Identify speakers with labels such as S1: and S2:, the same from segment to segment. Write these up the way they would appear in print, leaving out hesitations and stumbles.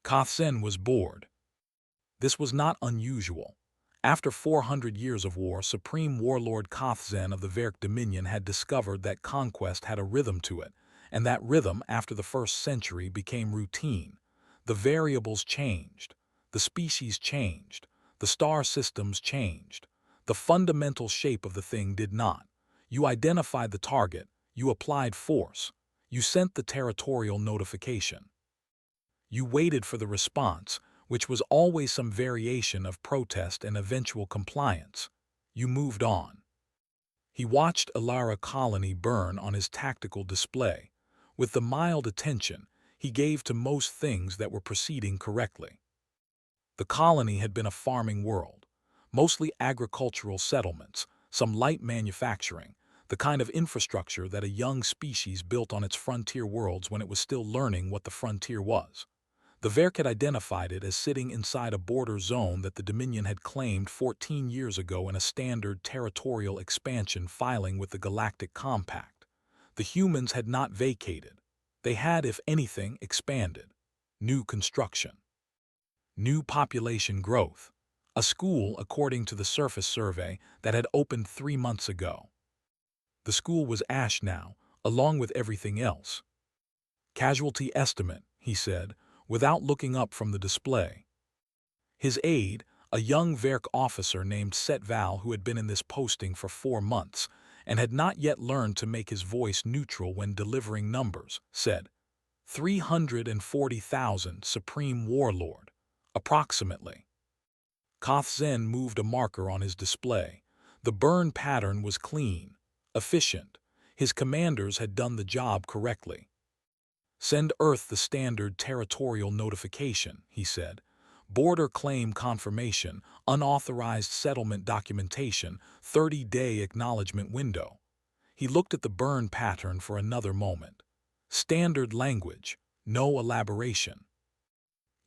S1: Kothsen was bored. This was not unusual. After 400 years of war, Supreme Warlord Kothsen of the Verk Dominion had discovered that conquest had a rhythm to it, and that rhythm, after the first century, became routine. The variables changed. The species changed. The star systems changed. The fundamental shape of the thing did not. You identified the target. You applied force. You sent the territorial notification. You waited for the response, which was always some variation of protest and eventual compliance. You moved on. He watched Alara colony burn on his tactical display, with the mild attention he gave to most things that were proceeding correctly. The colony had been a farming world, mostly agricultural settlements, some light manufacturing, the kind of infrastructure that a young species built on its frontier worlds when it was still learning what the frontier was. The Verk had identified it as sitting inside a border zone that the Dominion had claimed 14 years ago in a standard territorial expansion filing with the Galactic Compact. The humans had not vacated. They had, if anything, expanded. New construction. New population growth. A school, according to the surface survey, that had opened 3 months ago. The school was ash now, along with everything else. Casualty estimate, he said, without looking up from the display. His aide, a young Verk officer named Setval who had been in this posting for 4 months and had not yet learned to make his voice neutral when delivering numbers, said, 340,000 Supreme Warlord, approximately. Kothsen moved a marker on his display. The burn pattern was clean, efficient. His commanders had done the job correctly. Send Earth the standard territorial notification, he said. Border claim confirmation, unauthorized settlement documentation, 30-day acknowledgement window. He looked at the burn pattern for another moment. Standard language, no elaboration.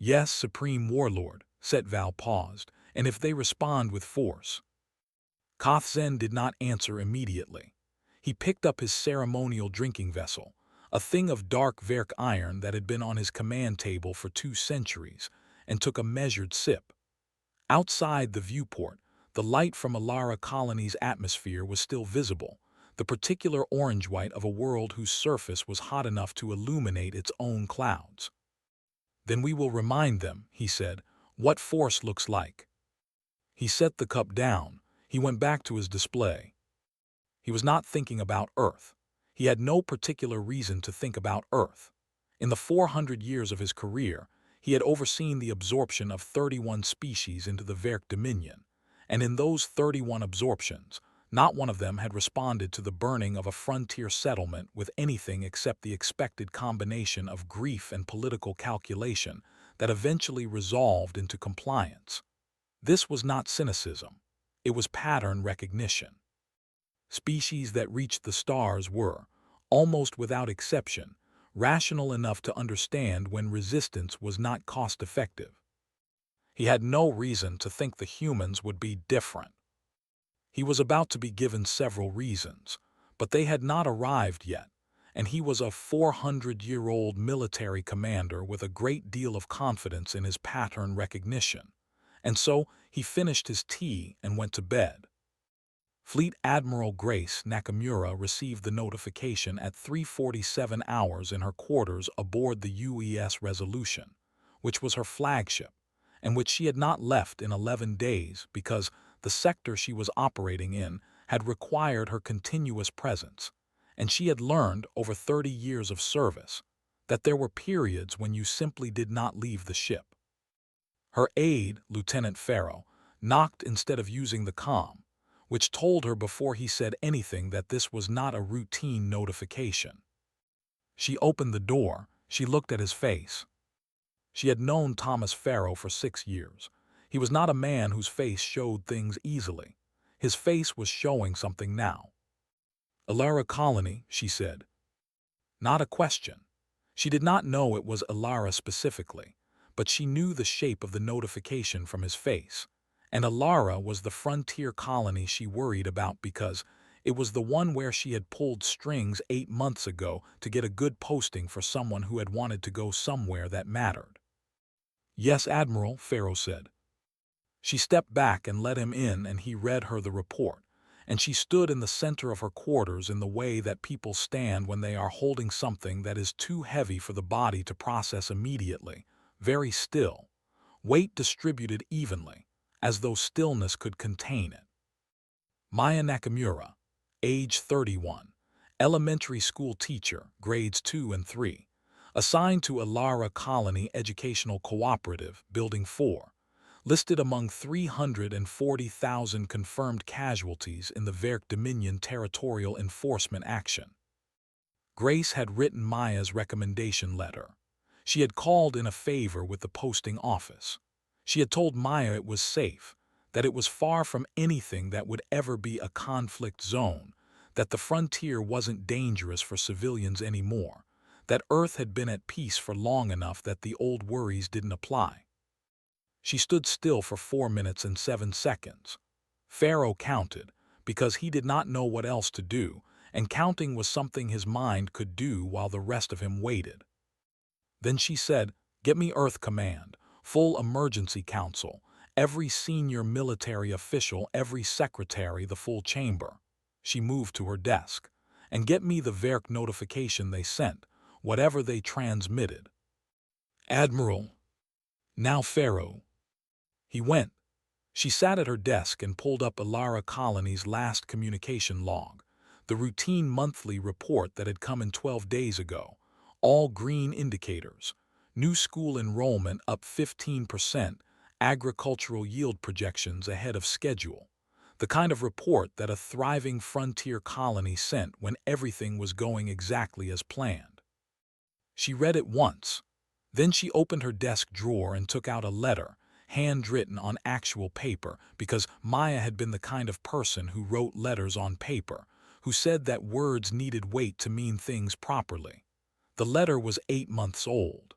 S1: Yes, Supreme Warlord, Setval paused, and if they respond with force. Kothsen did not answer immediately. He picked up his ceremonial drinking vessel, a thing of dark Verk iron that had been on his command table for 2 centuries, and took a measured sip. Outside the viewport, the light from Alara colony's atmosphere was still visible, the particular orange-white of a world whose surface was hot enough to illuminate its own clouds. Then we will remind them, he said, what force looks like. He set the cup down. He went back to his display. He was not thinking about Earth. He had no particular reason to think about Earth. In the 400 years of his career, he had overseen the absorption of 31 species into the Verk Dominion, and in those 31 absorptions, not one of them had responded to the burning of a frontier settlement with anything except the expected combination of grief and political calculation that eventually resolved into compliance. This was not cynicism. It was pattern recognition. Species that reached the stars were, almost without exception, rational enough to understand when resistance was not cost-effective. He had no reason to think the humans would be different. He was about to be given several reasons, but they had not arrived yet, and he was a 400-year-old military commander with a great deal of confidence in his pattern recognition, and so he finished his tea and went to bed. Fleet Admiral Grace Nakamura received the notification at 3:47 hours in her quarters aboard the UES Resolution, which was her flagship, and which she had not left in 11 days because the sector she was operating in had required her continuous presence, and she had learned over 30 years of service that there were periods when you simply did not leave the ship. Her aide, Lieutenant Farrow, knocked instead of using the comm, which told her before he said anything that this was not a routine notification. She opened the door. She looked at his face. She had known Thomas Farrow for 6 years. He was not a man whose face showed things easily. His face was showing something now. Alara Colony, she said. Not a question. She did not know it was Alara specifically, but she knew the shape of the notification from his face. And Alara was the frontier colony she worried about because it was the one where she had pulled strings 8 months ago to get a good posting for someone who had wanted to go somewhere that mattered. Yes, Admiral, Pharaoh said. She stepped back and let him in, and he read her the report, and she stood in the center of her quarters in the way that people stand when they are holding something that is too heavy for the body to process immediately, very still, weight distributed evenly, as though stillness could contain it. Maya Nakamura, age 31, elementary school teacher, grades 2 and 3, assigned to Alara Colony Educational Cooperative, Building 4, listed among 340,000 confirmed casualties in the Verk Dominion territorial enforcement action. Grace had written Maya's recommendation letter. She had called in a favor with the posting office. She had told Maya it was safe, that it was far from anything that would ever be a conflict zone, that the frontier wasn't dangerous for civilians anymore, that Earth had been at peace for long enough that the old worries didn't apply. She stood still for 4 minutes and 7 seconds. Pharaoh counted, because he did not know what else to do, and counting was something his mind could do while the rest of him waited. Then she said, "Get me Earth Command, full emergency council, every senior military official, every secretary, the full chamber." She moved to her desk. "And get me the Verk notification they sent, whatever they transmitted." "Admiral." "Now, Pharaoh." He went. She sat at her desk and pulled up Alara Colony's last communication log, the routine monthly report that had come in 12 days ago. All green indicators. New school enrollment up 15%, agricultural yield projections ahead of schedule. The kind of report that a thriving frontier colony sent when everything was going exactly as planned. She read it once. Then she opened her desk drawer and took out a letter, handwritten on actual paper, because Maya had been the kind of person who wrote letters on paper, who said that words needed weight to mean things properly. The letter was 8 months old.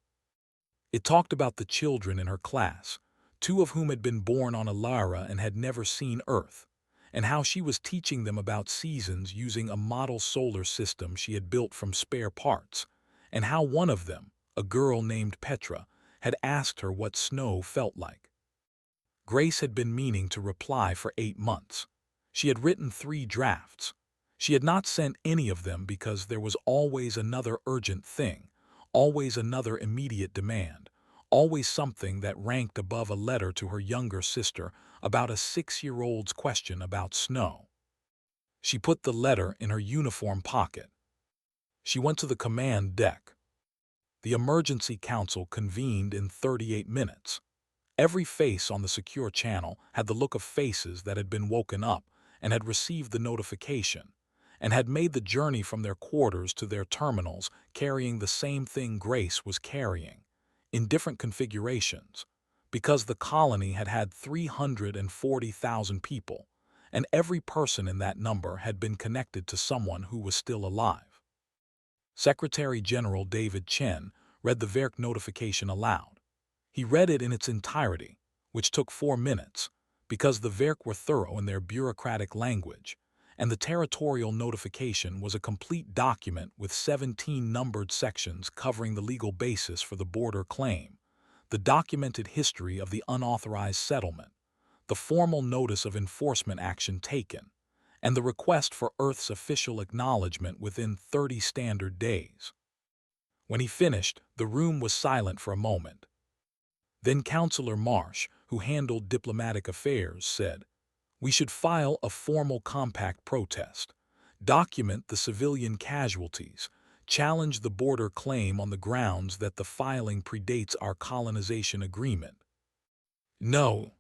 S1: It talked about the children in her class, 2 of whom had been born on Alara and had never seen Earth, and how she was teaching them about seasons using a model solar system she had built from spare parts, and how one of them, a girl named Petra, had asked her what snow felt like. Grace had been meaning to reply for 8 months. She had written 3 drafts. She had not sent any of them because there was always another urgent thing, always another immediate demand, always something that ranked above a letter to her younger sister about a 6-year-old's question about snow. She put the letter in her uniform pocket. She went to the command deck. The emergency council convened in 38 minutes. Every face on the secure channel had the look of faces that had been woken up and had received the notification, and had made the journey from their quarters to their terminals carrying the same thing Grace was carrying, in different configurations, because the colony had had 340,000 people, and every person in that number had been connected to someone who was still alive. Secretary General David Chen read the Verk notification aloud. He read it in its entirety, which took 4 minutes, because the Verk were thorough in their bureaucratic language, and the territorial notification was a complete document with 17 numbered sections covering the legal basis for the border claim, the documented history of the unauthorized settlement, the formal notice of enforcement action taken, and the request for Earth's official acknowledgement within 30 standard days. When he finished, the room was silent for a moment. Then Counselor Marsh, who handled diplomatic affairs, said, "We should file a formal compact protest, document the civilian casualties, challenge the border claim on the grounds that the filing predates our colonization agreement." "No."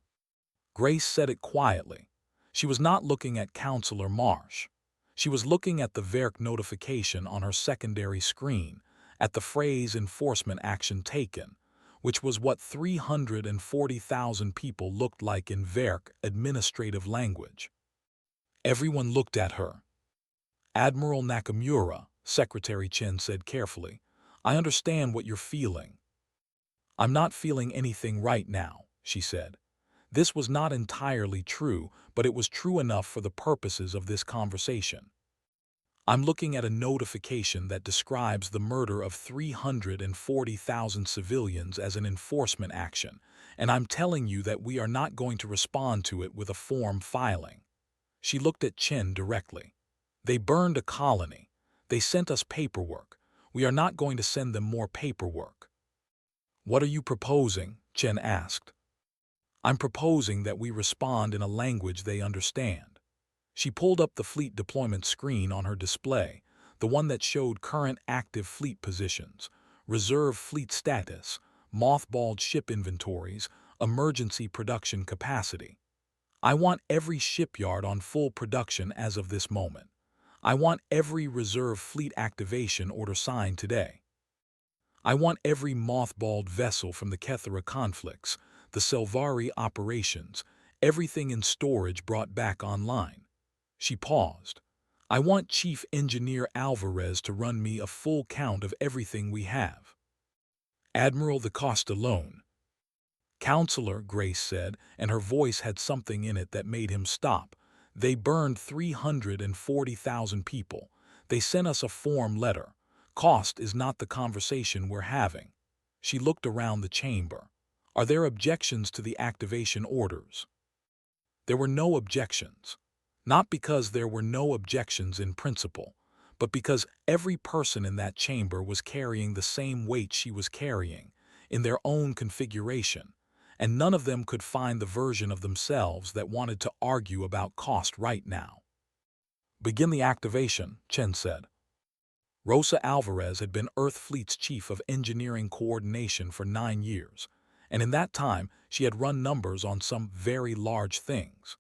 S1: Grace said it quietly. She was not looking at Counselor Marsh. She was looking at the Verk notification on her secondary screen, at the phrase enforcement action taken, which was what 340,000 people looked like in Verk administrative language. Everyone looked at her. "Admiral Nakamura," Secretary Chen said carefully, "I understand what you're feeling." "I'm not feeling anything right now," she said. This was not entirely true, but it was true enough for the purposes of this conversation. I'm looking at a notification that describes the murder of 340,000 civilians as an enforcement action, and I'm telling you that we are not going to respond to it with a form filing." She looked at Chen directly. "They burned a colony. They sent us paperwork. We are not going to send them more paperwork." "What are you proposing?" Chen asked. "I'm proposing that we respond in a language they understand." She pulled up the fleet deployment screen on her display, the one that showed current active fleet positions, reserve fleet status, mothballed ship inventories, emergency production capacity. "I want every shipyard on full production as of this moment. I want every reserve fleet activation order signed today. I want every mothballed vessel from the Kethera conflicts, the Selvari operations, everything in storage brought back online." She paused. "I want Chief Engineer Alvarez to run me a full count of everything we have." "Admiral, the cost alone." "Counselor," Grace said, and her voice had something in it that made him stop. "They burned 340,000 people. They sent us a form letter. Cost is not the conversation we're having." She looked around the chamber. "Are there objections to the activation orders?" There were no objections. Not because there were no objections in principle, but because every person in that chamber was carrying the same weight she was carrying, in their own configuration, and none of them could find the version of themselves that wanted to argue about cost right now. "Begin the activation," Chen said. Rosa Alvarez had been Earth Fleet's chief of engineering coordination for 9 years, and in that time she had run numbers on some very large things.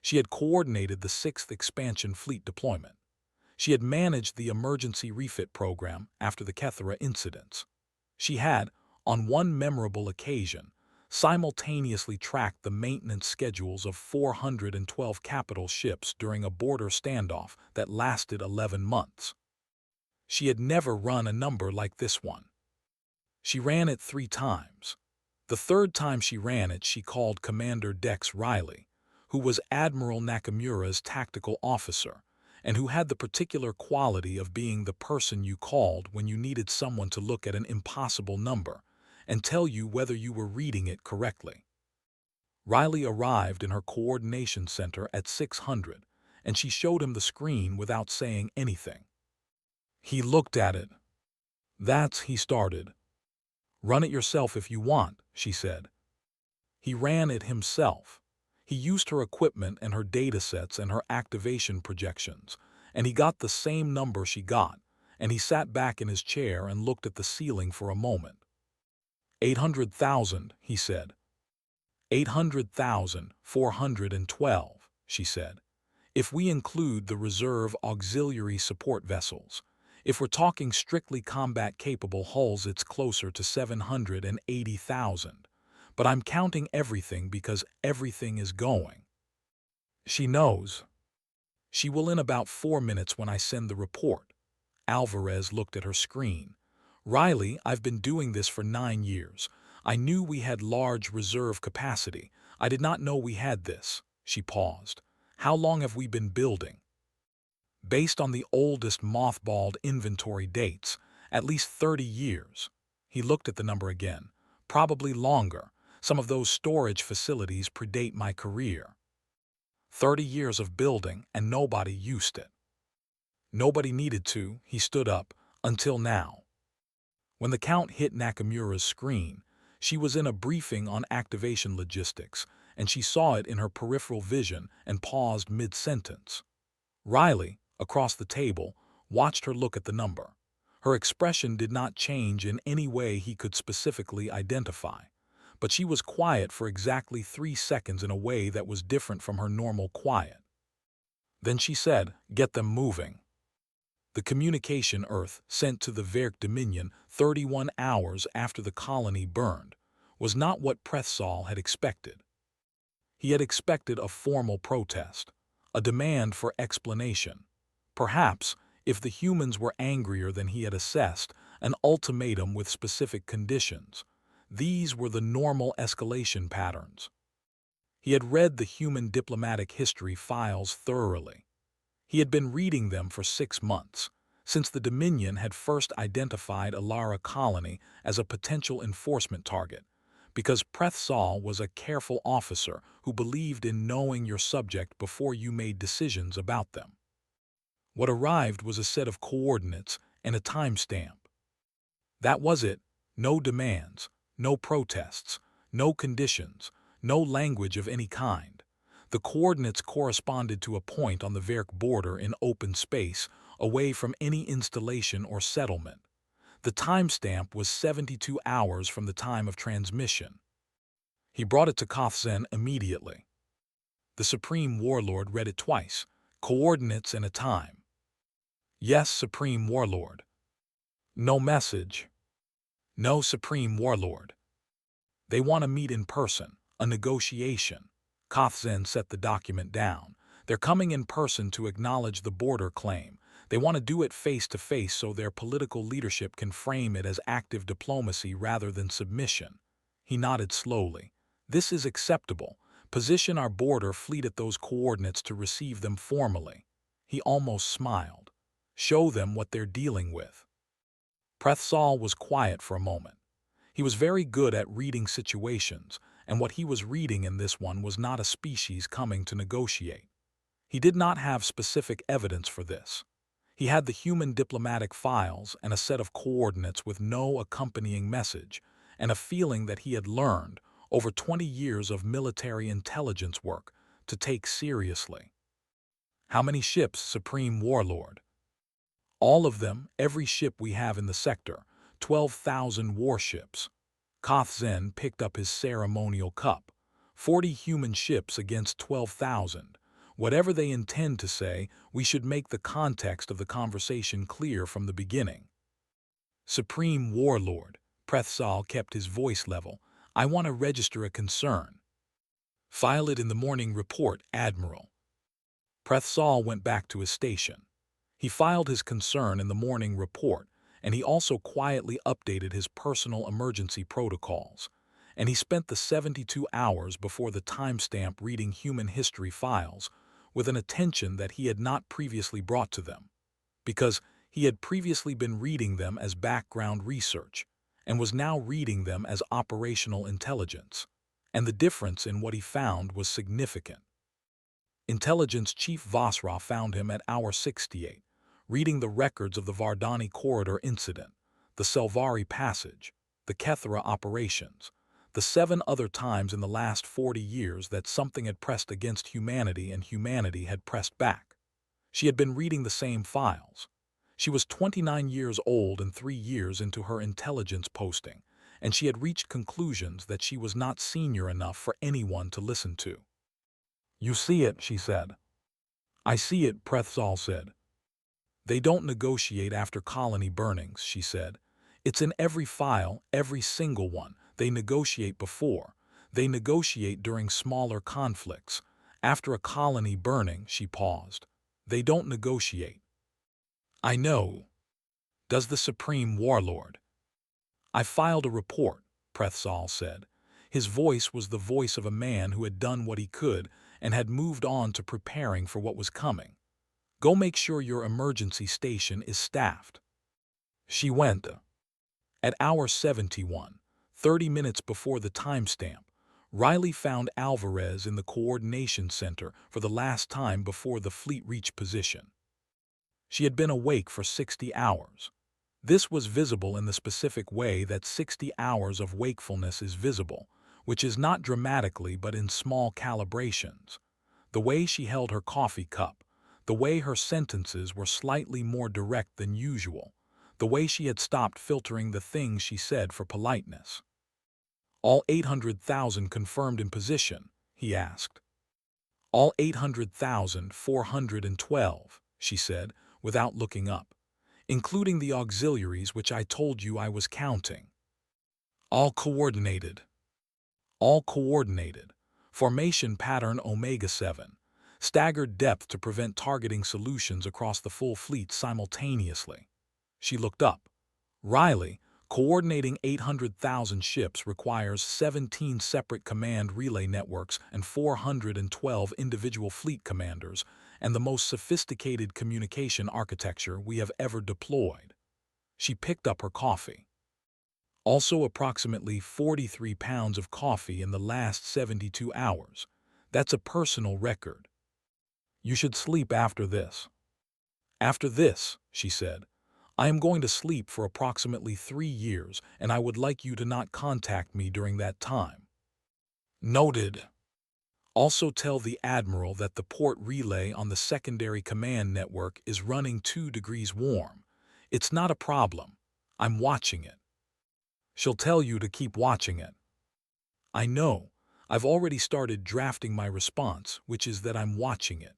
S1: She had coordinated the 6th expansion fleet deployment. She had managed the emergency refit program after the Kethera incidents. She had, on one memorable occasion, simultaneously tracked the maintenance schedules of 412 capital ships during a border standoff that lasted 11 months. She had never run a number like this one. She ran it 3 times. The third time she ran it, she called Commander Dex Riley, who was Admiral Nakamura's tactical officer, and who had the particular quality of being the person you called when you needed someone to look at an impossible number and tell you whether you were reading it correctly. Riley arrived in her coordination center at 600, and she showed him the screen without saying anything. He looked at it. He started. "Run it yourself if you want," she said. He ran it himself. He used her equipment and her datasets and her activation projections, and he got the same number she got, and he sat back in his chair and looked at the ceiling for a moment. 800,000, he said. 800,412, she said. "If we include the reserve auxiliary support vessels, if we're talking strictly combat-capable hulls, it's closer to 780,000. But I'm counting everything because everything is going." She knows. "She will in about 4 minutes when I send the report." Alvarez looked at her screen. "Riley, I've been doing this for 9 years. I knew we had large reserve capacity. I did not know we had this." She paused. "How long have we been building?" "Based on the oldest mothballed inventory dates, at least 30 years. He looked at the number again. "Probably longer. Some of those storage facilities predate my career." 30 years of building, and nobody used it. Nobody needed to. He stood up. Until now. When the count hit Nakamura's screen, she was in a briefing on activation logistics, and she saw it in her peripheral vision and paused mid-sentence. Riley, across the table, watched her look at the number. Her expression did not change in any way he could specifically identify, but she was quiet for exactly 3 seconds in a way that was different from her normal quiet. Then she said, "Get them moving." The communication Earth sent to the Verk Dominion 31 hours after the colony burned was not what Prethsal had expected. He had expected a formal protest, a demand for explanation. Perhaps, if the humans were angrier than he had assessed, an ultimatum with specific conditions. These were the normal escalation patterns. He had read the human diplomatic history files thoroughly. He had been reading them for 6 months, since the Dominion had first identified Alara colony as a potential enforcement target, because Prethsal was a careful officer who believed in knowing your subject before you made decisions about them. What arrived was a set of coordinates and a timestamp. That was it. No demands, no protests, no conditions, no language of any kind. The coordinates corresponded to a point on the Verk border in open space, away from any installation or settlement. The timestamp was 72 hours from the time of transmission. He brought it to Kothzen immediately. The Supreme Warlord read it twice, coordinates and a time. Yes, Supreme Warlord. No message. No, Supreme Warlord. They want to meet in person, a negotiation. Kothzen set the document down. They're coming in person to acknowledge the border claim. They want to do it face to face so their political leadership can frame it as active diplomacy rather than submission. He nodded slowly. This is acceptable. Position our border fleet at those coordinates to receive them formally. He almost smiled. Show them what they're dealing with. Prethsal was quiet for a moment. He was very good at reading situations, and what he was reading in this one was not a species coming to negotiate. He did not have specific evidence for this. He had the human diplomatic files and a set of coordinates with no accompanying message, and a feeling that he had learned, over 20 years of military intelligence work, to take seriously. How many ships, Supreme Warlord? All of them, every ship we have in the sector, 12,000 warships. Kothzen picked up his ceremonial cup. 40 human ships against 12,000. Whatever they intend to say, we should make the context of the conversation clear from the beginning. Supreme Warlord, Prethsal kept his voice level. I want to register a concern. File it in the morning report, Admiral. Prethsal went back to his station. He filed his concern in the morning report, and he also quietly updated his personal emergency protocols. And he spent the 72 hours before the timestamp reading human history files with an attention that he had not previously brought to them, because he had previously been reading them as background research and was now reading them as operational intelligence. And the difference in what he found was significant. Intelligence Chief Vasra found him at hour 68, reading the records of the Vardani Corridor incident, the Selvari Passage, the Kethra operations, the 7 other times in the last 40 years that something had pressed against humanity and humanity had pressed back. She had been reading the same files. She was 29 years old and 3 years into her intelligence posting, and she had reached conclusions that she was not senior enough for anyone to listen to. You see it, she said. I see it, Prethsal said. They don't negotiate after colony burnings, she said. It's in every file, every single one. They negotiate before. They negotiate during smaller conflicts. After a colony burning, she paused. They don't negotiate. I know. Does the Supreme Warlord? I filed a report, Prethsal said. His voice was the voice of a man who had done what he could and had moved on to preparing for what was coming. Go make sure your emergency station is staffed. She went. At hour 71, 30 minutes before the timestamp, Riley found Alvarez in the coordination center for the last time before the fleet reached position. She had been awake for 60 hours. This was visible in the specific way that 60 hours of wakefulness is visible, which is not dramatically but in small calibrations. The way she held her coffee cup, the way her sentences were slightly more direct than usual, the way she had stopped filtering the things she said for politeness. All 800,000 confirmed in position, he asked. All 800,412, she said, without looking up, including the auxiliaries which I told you I was counting. All coordinated. All coordinated. Formation pattern Omega-7. Staggered depth to prevent targeting solutions across the full fleet simultaneously. She looked up. Riley, Coordinating 800,000 ships requires 17 separate command relay networks and 412 individual fleet commanders, and the most sophisticated communication architecture we have ever deployed. She picked up her coffee. Also approximately 43 pounds of coffee in the last 72 hours. That's a personal record. You should sleep after this. After this, she said, I am going to sleep for approximately 3 years, and I would like you to not contact me during that time. Noted. Also tell the Admiral that the port relay on the secondary command network is running 2 degrees warm. It's not a problem. I'm watching it. She'll tell you to keep watching it. I know. I've already started drafting my response, which is that I'm watching it.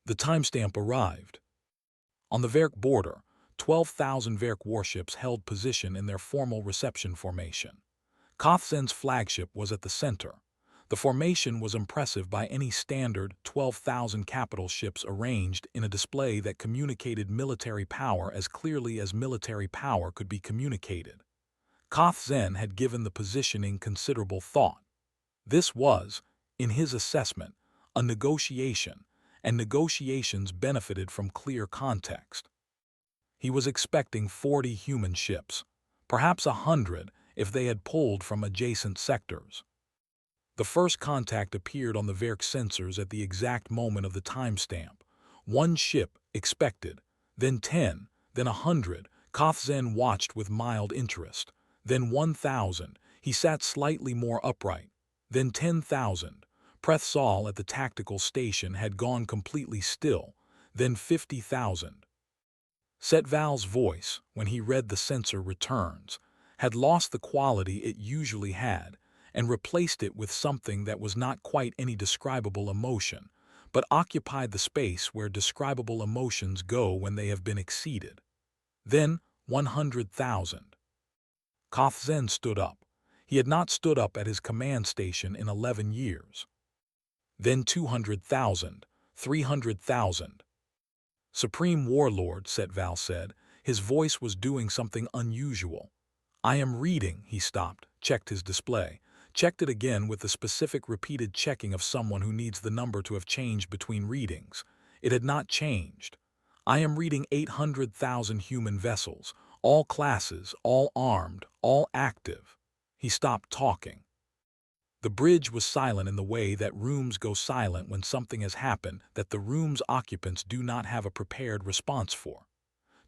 S1: The timestamp arrived. On the Verk border, 12,000 Verk warships held position in their formal reception formation. Kothzen's flagship was at the center. The formation was impressive by any standard 12,000 capital ships arranged in a display that communicated military power as clearly as military power could be communicated. Kothzen had given the positioning considerable thought. This was, in his assessment, a negotiation, and negotiations benefited from clear context. He was expecting 40 human ships, perhaps 100 if they had pulled from adjacent sectors. The first contact appeared on the Verk sensors at the exact moment of the timestamp. 1 ship expected, then 10, then 100. Kothzen watched with mild interest. Then 1,000. He sat slightly more upright. Then 10,000. Prethsal at the tactical station had gone completely still. Then 50,000. Setval's voice, when he read the sensor returns, had lost the quality it usually had, and replaced it with something that was not quite any describable emotion, but occupied the space where describable emotions go when they have been exceeded. Then 100,000. Kothzen stood up. He had not stood up at his command station in 11 years. Then 200,000, 300,000. Supreme Warlord, Setval said. His voice was doing something unusual. I am reading, he stopped, checked his display, checked it again with the specific repeated checking of someone who needs the number to have changed between readings. It had not changed. I am reading 800,000 human vessels, all classes, all armed, all active. He stopped talking. The bridge was silent in the way that rooms go silent when something has happened that the room's occupants do not have a prepared response for.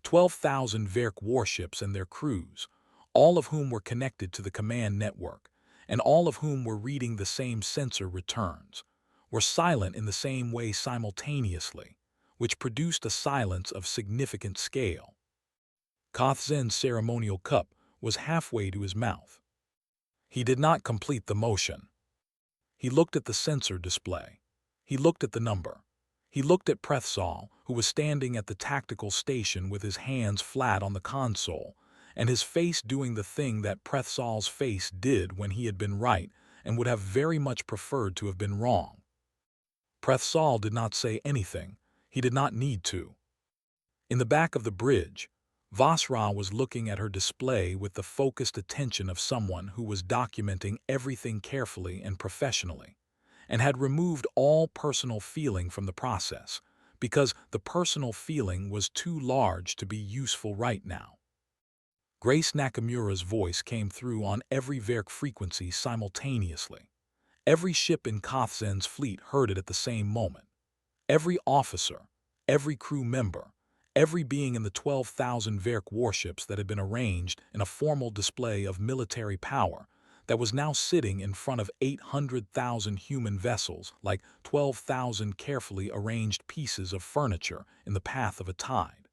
S1: 12,000 Verk warships and their crews, all of whom were connected to the command network, and all of whom were reading the same sensor returns, were silent in the same way simultaneously, which produced a silence of significant scale. Kothzen's ceremonial cup was halfway to his mouth. He did not complete the motion. He looked at the sensor display. He looked at the number. He looked at Prethsal, who was standing at the tactical station with his hands flat on the console, and his face doing the thing that Prethsal's face did when he had been right and would have very much preferred to have been wrong. Prethsal did not say anything. He did not need to. In the back of the bridge, Vasra was looking at her display with the focused attention of someone who was documenting everything carefully and professionally, and had removed all personal feeling from the process, because the personal feeling was too large to be useful right now. Grace Nakamura's voice came through on every Verk frequency simultaneously. Every ship in Kothzen's fleet heard it at the same moment. Every officer, every crew member, every being in the 12,000 Verk warships that had been arranged in a formal display of military power that was now sitting in front of 800,000 human vessels like 12,000 carefully arranged pieces of furniture in the path of a tide.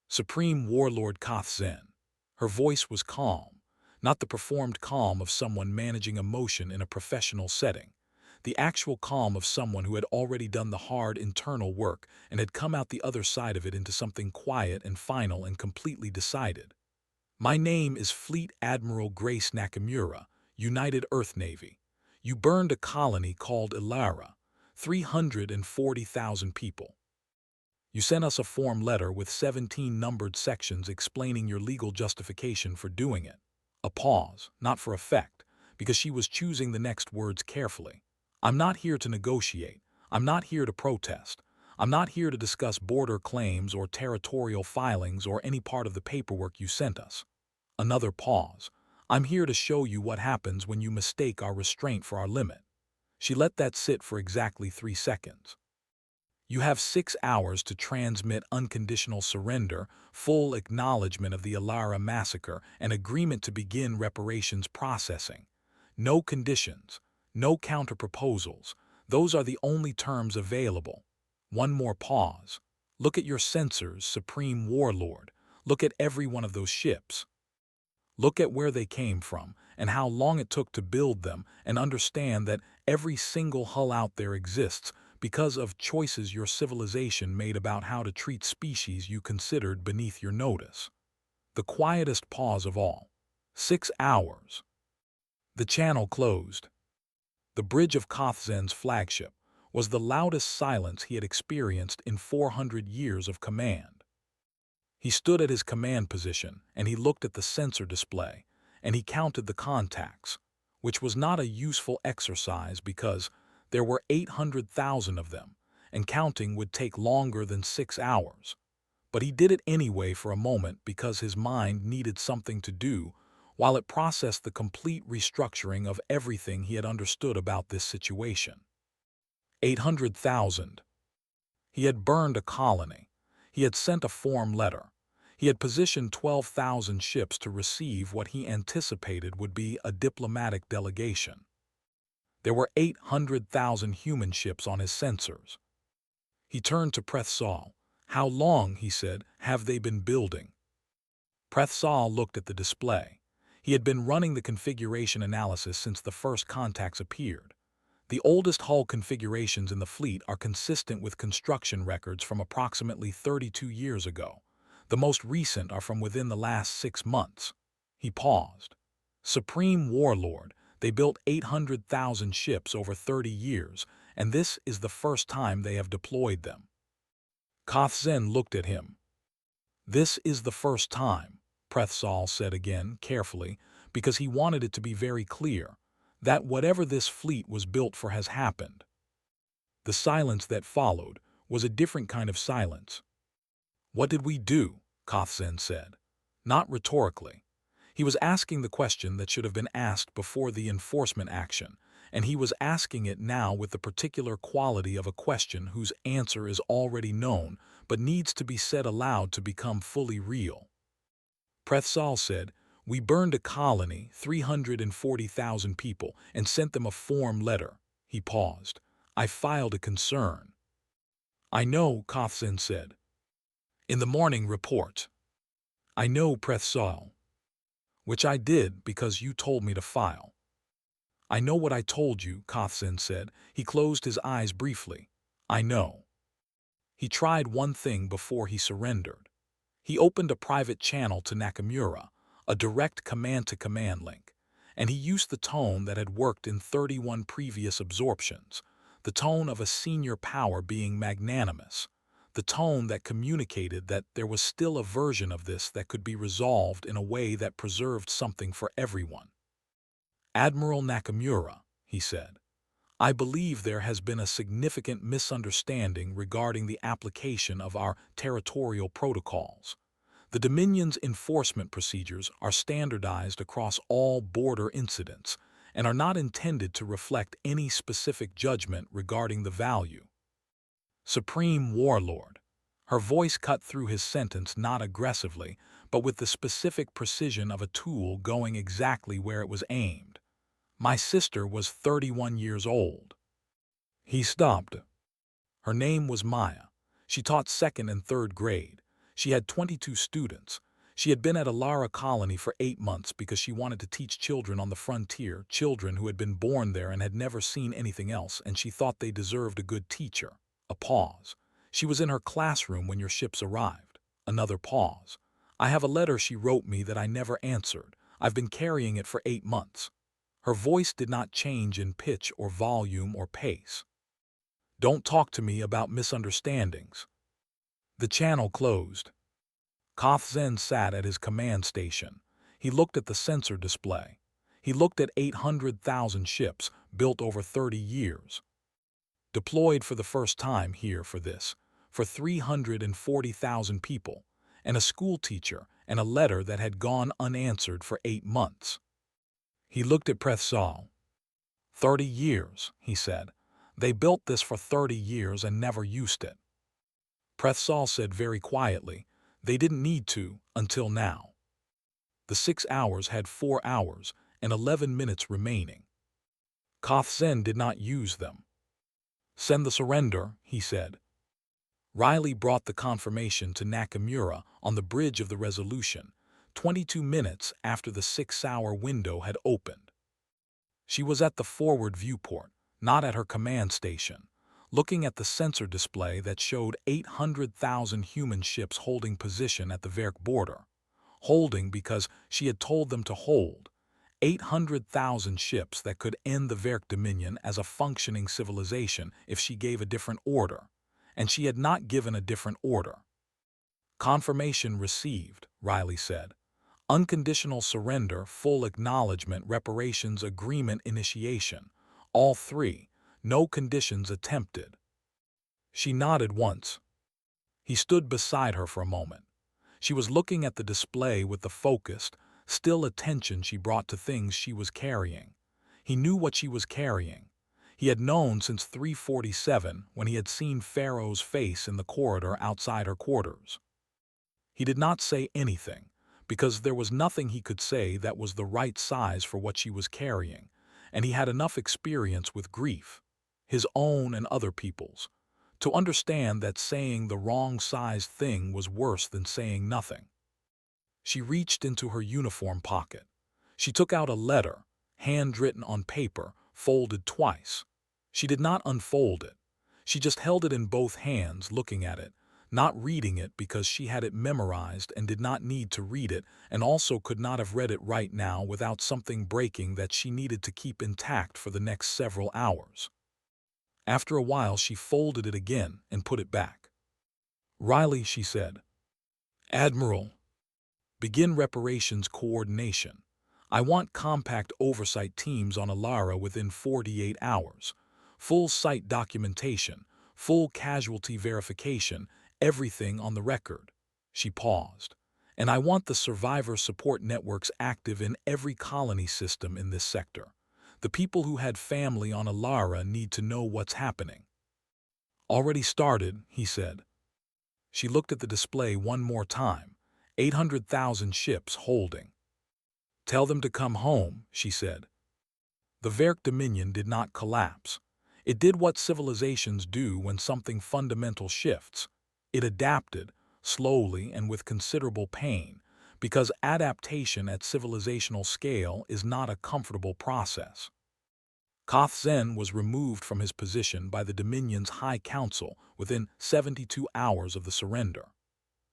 S1: Supreme Warlord Kothzen. Her voice was calm, not the performed calm of someone managing emotion in a professional setting, the actual calm of someone who had already done the hard internal work and had come out the other side of it into something quiet and final and completely decided. My name is Fleet Admiral Grace Nakamura, United Earth Navy. You burned a colony called Ilara, 340,000 people. You sent us a form letter with 17 numbered sections explaining your legal justification for doing it. A pause, not for effect, because she was choosing the next words carefully. I'm not here to negotiate. I'm not here to protest. I'm not here to discuss border claims or territorial filings or any part of the paperwork you sent us. Another pause. I'm here to show you what happens when you mistake our restraint for our limit. She let that sit for exactly 3 seconds. You have 6 hours to transmit unconditional surrender, full acknowledgement of the Alara massacre, and agreement to begin reparations processing. No conditions, no counterproposals. Those are the only terms available. One more pause. Look at your censors, Supreme Warlord. Look at every one of those ships. Look at where they came from and how long it took to build them, and understand that every single hull out there exists because of choices your civilization made about how to treat species you considered beneath your notice. The quietest pause of all. 6 hours. The channel closed. The bridge of Kothzen's flagship was the loudest silence he had experienced in 400 years of command. He stood at his command position, and he looked at the sensor display, and he counted the contacts, which was not a useful exercise because there were 800,000 of them, and counting would take longer than 6 hours. But he did it anyway for a moment because his mind needed something to do while it processed the complete restructuring of everything he had understood about this situation. 800,000. He had burned a colony. He had sent a form letter. He had positioned 12,000 ships to receive what he anticipated would be a diplomatic delegation. There were 800,000 human ships on his sensors. He turned to Prethsal. How long, he said, have they been building? Prethsal looked at the display. He had been running the configuration analysis since the first contacts appeared. The oldest hull configurations in the fleet are consistent with construction records from approximately 32 years ago. The most recent are from within the last 6 months. He paused. Supreme Warlord, they built 800,000 ships over 30 years, and this is the first time they have deployed them. Kothzen looked at him. This is the first time, Prethsal said again, carefully, because he wanted it to be very clear that whatever this fleet was built for has happened. The silence that followed was a different kind of silence. What did we do? Kothzen said. Not rhetorically. He was asking the question that should have been asked before the enforcement action, and he was asking it now with the particular quality of a question whose answer is already known but needs to be said aloud to become fully real. Prethsal said, we burned a colony, 340,000 people, and sent them a form letter. He paused. I filed a concern. I know, Kothzen said. In the morning report. I know, Prethsal. Which I did because you told me to file. I know what I told you, Kothzen said. He closed his eyes briefly. I know. He tried one thing before he surrendered. He opened a private channel to Nakamura, a direct command-to-command link, and he used the tone that had worked in 31 previous absorptions, the tone of a senior power being magnanimous, the tone that communicated that there was still a version of this that could be resolved in a way that preserved something for everyone. Admiral Nakamura, he said, I believe there has been a significant misunderstanding regarding the application of our territorial protocols. The Dominion's enforcement procedures are standardized across all border incidents and are not intended to reflect any specific judgment regarding the value. Supreme Warlord. Her voice cut through his sentence not aggressively, but with the specific precision of a tool going exactly where it was aimed. My sister was 31 years old. He stopped. Her name was Maya. She taught 2nd and 3rd grade. She had 22 students. She had been at a Lara colony for 8 months because she wanted to teach children on the frontier, children who had been born there and had never seen anything else, and she thought they deserved a good teacher. A pause. She was in her classroom when your ships arrived. Another pause. I have a letter she wrote me that I never answered. I've been carrying it for 8 months. Her voice did not change in pitch or volume or pace. Don't talk to me about misunderstandings. The channel closed. Koth Zen sat at his command station. He looked at the sensor display. He looked at 800,000 ships built over 30 years. Deployed for the first time here for 340,000 people, and a school teacher, and a letter that had gone unanswered for 8 months. He looked at Prethsal. 30 years, he said. They built this for 30 years and never used it. Prethsal said very quietly, they didn't need to until now. The 6 hours had 4 hours and 11 minutes remaining. Koth Zen did not use them. Send the surrender, he said. Riley brought the confirmation to Nakamura on the bridge of the Resolution, 22 minutes after the 6-hour window had opened. She was at the forward viewport, not at her command station, looking at the sensor display that showed 800,000 human ships holding position at the Verk border. Holding because she had told them to hold. 800,000 ships that could end the Verk Dominion as a functioning civilization if she gave a different order, and she had not given a different order. Confirmation received, Riley said. Unconditional surrender, full acknowledgement, reparations, agreement, initiation. All 3, no conditions attempted. She nodded once. He stood beside her for a moment. She was looking at the display with the focused, still attention she brought to things she was carrying. He knew what she was carrying. He had known since 347 when he had seen Pharaoh's face in the corridor outside her quarters. He did not say anything, because there was nothing he could say that was the right size for what she was carrying, and he had enough experience with grief, his own and other people's, to understand that saying the wrong size thing was worse than saying nothing. She reached into her uniform pocket. She took out a letter, handwritten on paper, folded twice. She did not unfold it. She just held it in both hands, looking at it, not reading it because she had it memorized and did not need to read it, and also could not have read it right now without something breaking that she needed to keep intact for the next several hours. After a while she folded it again and put it back. Riley, she said. Admiral. Begin reparations coordination. I want compact oversight teams on Alara within 48 hours. Full site documentation, full casualty verification, everything on the record. She paused. And I want the survivor support networks active in every colony system in this sector. The people who had family on Alara need to know what's happening. Already started, he said. She looked at the display one more time. 800,000 ships holding. Tell them to come home, she said. The Verk Dominion did not collapse. It did what civilizations do when something fundamental shifts. It adapted, slowly and with considerable pain, because adaptation at civilizational scale is not a comfortable process. Koth Zen was removed from his position by the Dominion's High Council within 72 hours of the surrender.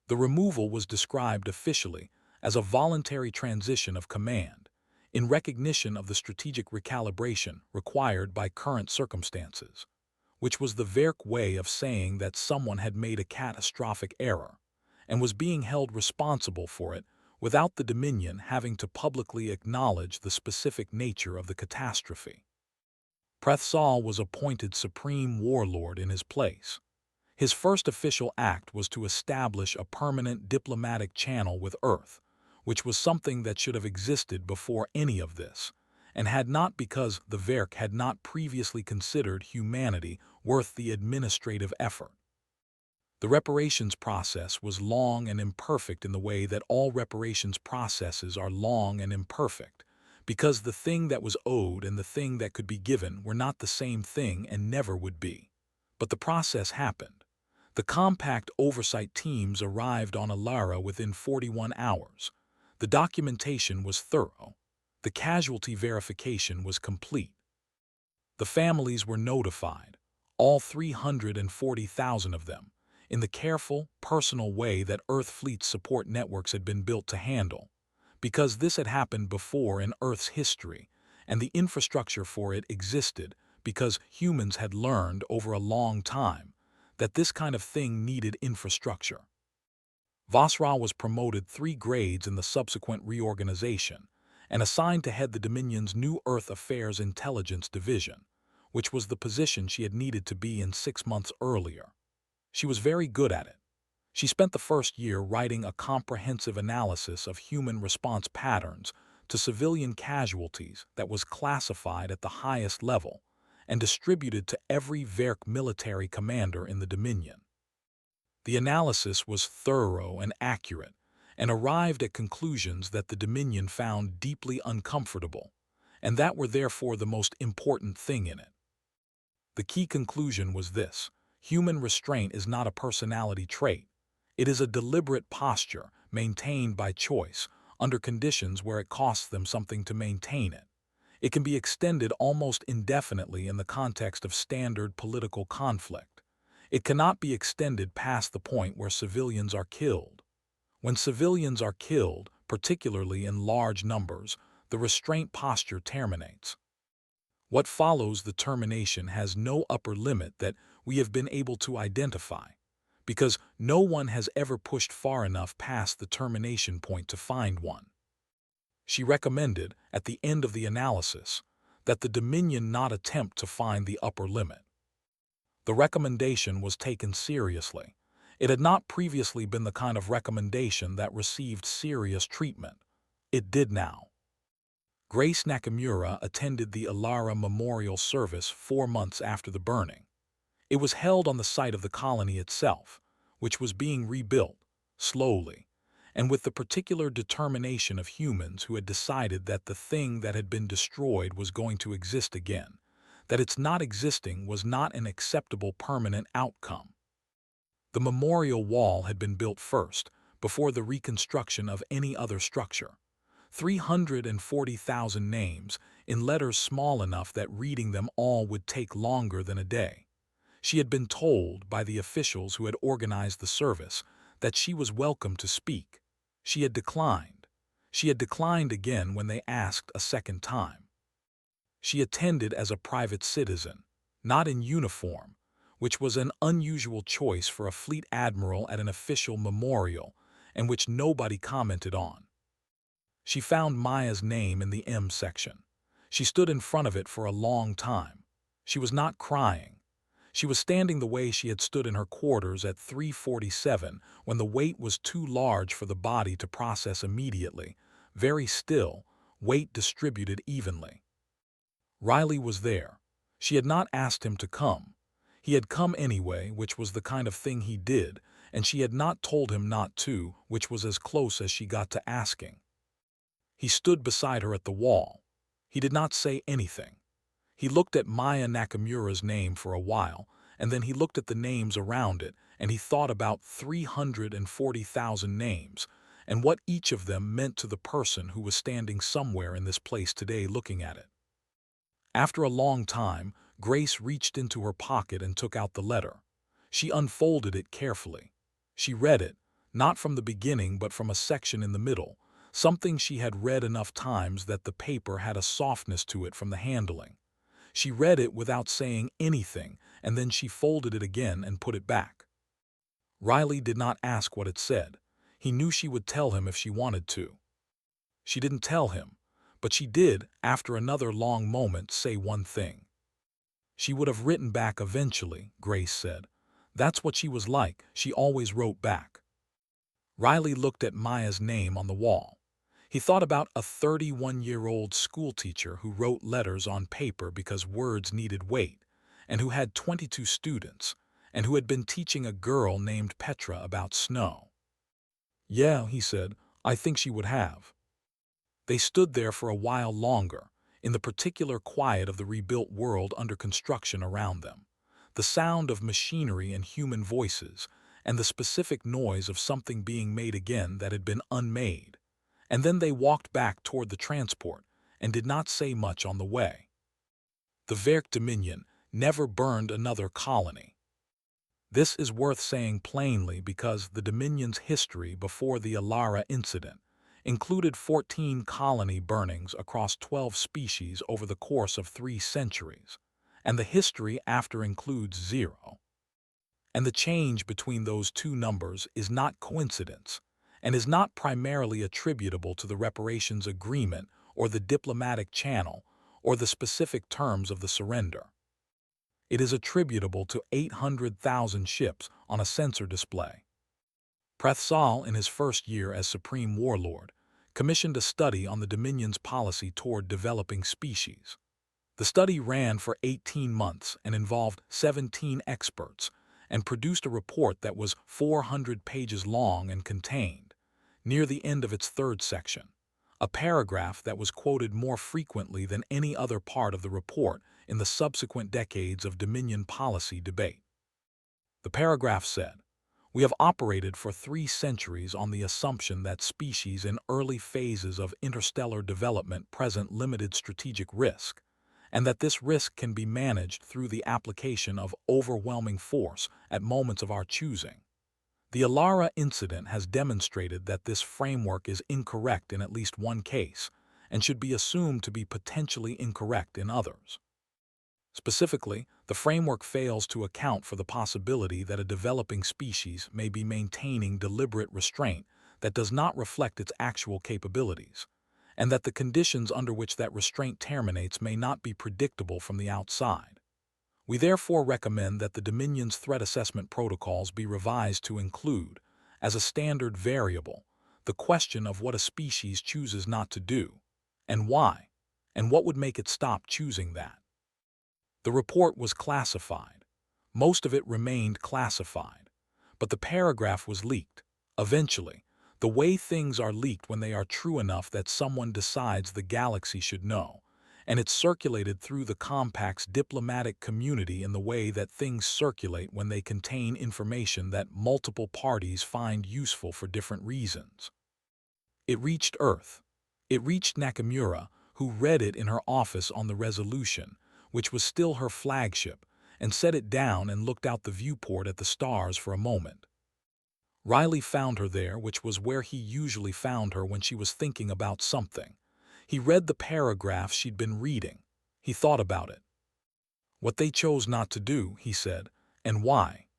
S1: The removal was described officially as a voluntary transition of command, in recognition of the strategic recalibration required by current circumstances, which was the Verk way of saying that someone had made a catastrophic error and was being held responsible for it without the Dominion having to publicly acknowledge the specific nature of the catastrophe. Prethsal was appointed Supreme Warlord in his place. His first official act was to establish a permanent diplomatic channel with Earth, which was something that should have existed before any of this, and had not because the Verk had not previously considered humanity worth the administrative effort. The reparations process was long and imperfect in the way that all reparations processes are long and imperfect, because the thing that was owed and the thing that could be given were not the same thing and never would be. But the process happened. The compact oversight teams arrived on Alara within 41 hours. The documentation was thorough. The casualty verification was complete. The families were notified, all 340,000 of them, in the careful, personal way that Earth fleet support networks had been built to handle, because this had happened before in Earth's history, and the infrastructure for it existed because humans had learned over a long time that this kind of thing needed infrastructure. Vasra was promoted 3 grades in the subsequent reorganization and assigned to head the Dominion's New Earth Affairs Intelligence Division, which was the position she had needed to be in 6 months earlier. She was very good at it. She spent the first year writing a comprehensive analysis of human response patterns to civilian casualties that was classified at the highest level and distributed to every Verk military commander in the Dominion. The analysis was thorough and accurate, and arrived at conclusions that the Dominion found deeply uncomfortable, and that were therefore the most important thing in it. The key conclusion was this: human restraint is not a personality trait. It is a deliberate posture maintained by choice under conditions where it costs them something to maintain it. It can be extended almost indefinitely in the context of standard political conflict. It cannot be extended past the point where civilians are killed. When civilians are killed, particularly in large numbers, the restraint posture terminates. What follows the termination has no upper limit that we have been able to identify, because no one has ever pushed far enough past the termination point to find one. She recommended, at the end of the analysis, that the Dominion not attempt to find the upper limit. The recommendation was taken seriously. It had not previously been the kind of recommendation that received serious treatment. It did now. Grace Nakamura attended the Alara Memorial Service 4 months after the burning. It was held on the site of the colony itself, which was being rebuilt, slowly, and with the particular determination of humans who had decided that the thing that had been destroyed was going to exist again, that its not existing was not an acceptable permanent outcome. The memorial wall had been built first, before the reconstruction of any other structure. 340,000 names, in letters small enough that reading them all would take longer than a day. She had been told by the officials who had organized the service that she was welcome to speak. She had declined. She had declined again when they asked a second time. She attended as a private citizen, not in uniform, which was an unusual choice for a fleet admiral at an official memorial, and which nobody commented on. She found Maya's name in the M section. She stood in front of it for a long time. She was not crying. She was standing the way she had stood in her quarters at 3:47 when the weight was too large for the body to process immediately, very still, weight distributed evenly. Riley was there. She had not asked him to come. He had come anyway, which was the kind of thing he did, and she had not told him not to, which was as close as she got to asking. He stood beside her at the wall. He did not say anything. He looked at Maya Nakamura's name for a while, and then he looked at the names around it, and he thought about 340,000 names, and what each of them meant to the person who was standing somewhere in this place today looking at it. After a long time, Grace reached into her pocket and took out the letter. She unfolded it carefully. She read it, not from the beginning but from a section in the middle, something she had read enough times that the paper had a softness to it from the handling. She read it without saying anything, and then she folded it again and put it back. Riley did not ask what it said. He knew she would tell him if she wanted to. She didn't tell him, but she did, after another long moment, say one thing. She would have written back eventually, Grace said. That's what she was like, she always wrote back. Riley looked at Maya's name on the wall. He thought about a 31-year-old schoolteacher who wrote letters on paper because words needed weight, and who had 22 students, and who had been teaching a girl named Petra about snow. Yeah, he said, I think she would have. They stood there for a while longer, in the particular quiet of the rebuilt world under construction around them, the sound of machinery and human voices, and the specific noise of something being made again that had been unmade. And then they walked back toward the transport and did not say much on the way. The Verk Dominion never burned another colony. This is worth saying plainly because the Dominion's history before the Alara incident included 14 colony burnings across 12 species over the course of 3 centuries, and the history after includes 0. And the change between those two numbers is not coincidence, and is not primarily attributable to the reparations agreement or the diplomatic channel or the specific terms of the surrender. It is attributable to 800,000 ships on a sensor display. Prethsal, in his first year as Supreme Warlord, commissioned a study on the Dominion's policy toward developing species. The study ran for 18 months and involved 17 experts and produced a report that was 400 pages long and contained, near the end of its third section, a paragraph that was quoted more frequently than any other part of the report in the subsequent decades of Dominion policy debate. The paragraph said, "We have operated for 3 centuries on the assumption that species in early phases of interstellar development present limited strategic risk, and that this risk can be managed through the application of overwhelming force at moments of our choosing. The Alara incident has demonstrated that this framework is incorrect in at least one case, and should be assumed to be potentially incorrect in others. Specifically, the framework fails to account for the possibility that a developing species may be maintaining deliberate restraint that does not reflect its actual capabilities, and that the conditions under which that restraint terminates may not be predictable from the outside. We therefore recommend that the Dominion's threat assessment protocols be revised to include, as a standard variable, the question of what a species chooses not to do, and why, and what would make it stop choosing that." The report was classified. Most of it remained classified, but the paragraph was leaked. Eventually, the way things are leaked when they are true enough that someone decides the galaxy should know, and it's circulated through the compact's diplomatic community in the way that things circulate when they contain information that multiple parties find useful for different reasons. It reached Earth. It reached Nakamura, who read it in her office on the Resolution, which was still her flagship, and set it down and looked out the viewport at the stars for a moment. Riley found her there, which was where he usually found her when she was thinking about something. He read the paragraph she'd been reading. He thought about it. "What they chose not to do," he said, "and why."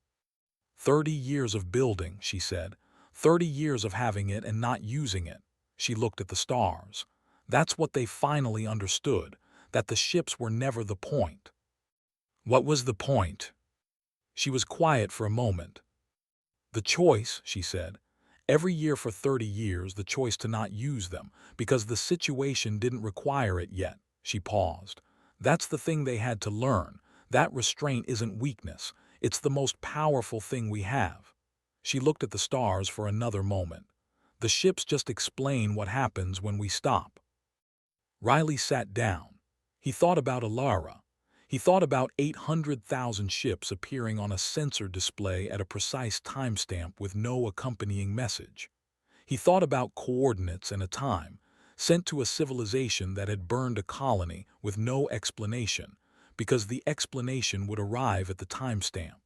S1: 30 years of building, she said. 30 years of having it and not using it. She looked at the stars. That's what they finally understood, that the ships were never the point. What was the point? She was quiet for a moment. "The choice," she said. "Every year for 30 years, the choice to not use them, because the situation didn't require it yet." She paused. "That's the thing they had to learn. That restraint isn't weakness. It's the most powerful thing we have." She looked at the stars for another moment. "The ships just explain what happens when we stop." Riley sat down. He thought about Alara. He thought about 800,000 ships appearing on a sensor display at a precise timestamp with no accompanying message. He thought about coordinates and a time, sent to a civilization that had burned a colony with no explanation, because the explanation would arrive at the timestamp.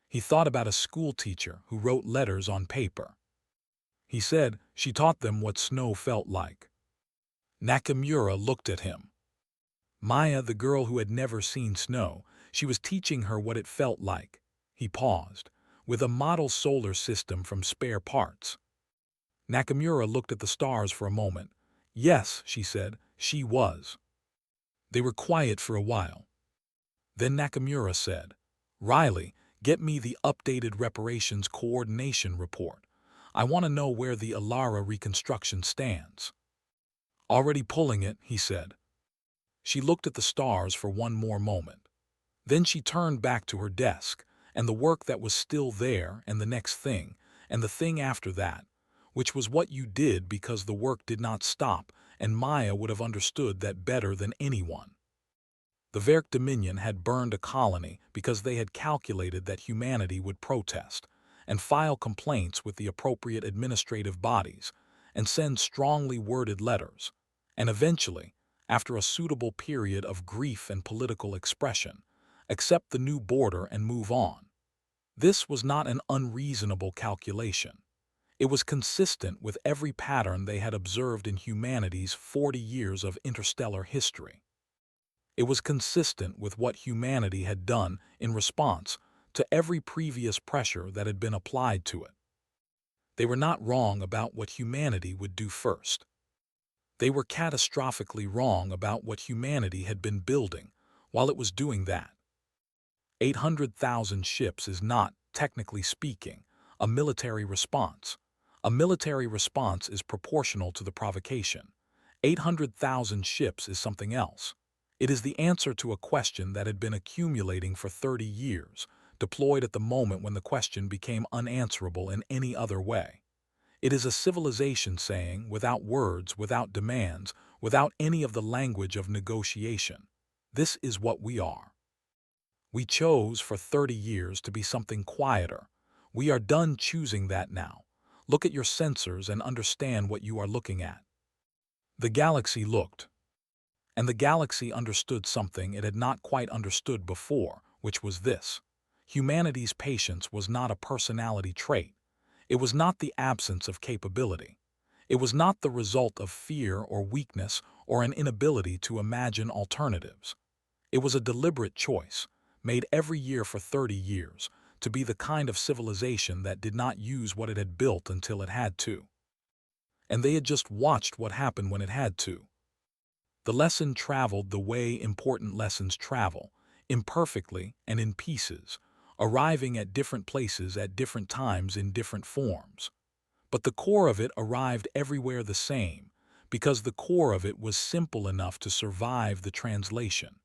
S1: He thought about a schoolteacher who wrote letters on paper. He said she taught them what snow felt like. Nakamura looked at him. Maya, the girl who had never seen snow, she was teaching her what it felt like. He paused, with a model solar system from spare parts. Nakamura looked at the stars for a moment. "Yes," she said, "she was." They were quiet for a while. Then Nakamura said, "Riley, get me the updated reparations coordination report. I want to know where the Alara reconstruction stands." "Already pulling it," he said. She looked at the stars for one more moment. Then she turned back to her desk, and the work that was still there, and the next thing, and the thing after that, which was what you did because the work did not stop, and Maya would have understood that better than anyone. The Verk Dominion had burned a colony because they had calculated that humanity would protest, and file complaints with the appropriate administrative bodies, and send strongly worded letters, and eventually, after a suitable period of grief and political expression, accept the new border and move on. This was not an unreasonable calculation. It was consistent with every pattern they had observed in humanity's 40 years of interstellar history. It was consistent with what humanity had done in response to every previous pressure that had been applied to it. They were not wrong about what humanity would do first. They were catastrophically wrong about what humanity had been building while it was doing that. 800,000 ships is not, technically speaking, a military response. A military response is proportional to the provocation. 800,000 ships is something else. It is the answer to a question that had been accumulating for 30 years, deployed at the moment when the question became unanswerable in any other way. It is a civilization saying, without words, without demands, without any of the language of negotiation, this is what we are. We chose for 30 years to be something quieter. We are done choosing that now. Look at your sensors and understand what you are looking at. The galaxy looked. And the galaxy understood something it had not quite understood before, which was this. Humanity's patience was not a personality trait. It was not the absence of capability. It was not the result of fear or weakness or an inability to imagine alternatives. It was a deliberate choice, made every year for 30 years, to be the kind of civilization that did not use what it had built until it had to. And they had just watched what happened when it had to. The lesson traveled the way important lessons travel, imperfectly and in pieces, arriving at different places at different times in different forms. But the core of it arrived everywhere the same, because the core of it was simple enough to survive the translation.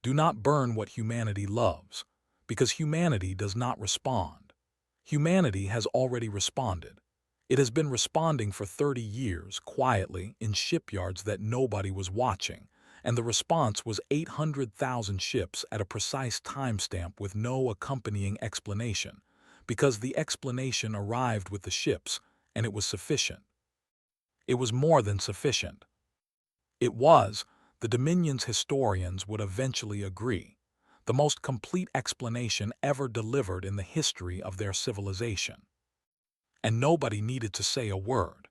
S1: Do not burn what humanity loves, because humanity does not respond. Humanity has already responded. It has been responding for 30 years, quietly, in shipyards that nobody was watching, and the response was 800,000 ships at a precise timestamp with no accompanying explanation, because the explanation arrived with the ships, and it was sufficient. It was more than sufficient. It was, the Dominion's historians would eventually agree, the most complete explanation ever delivered in the history of their civilization. And nobody needed to say a word.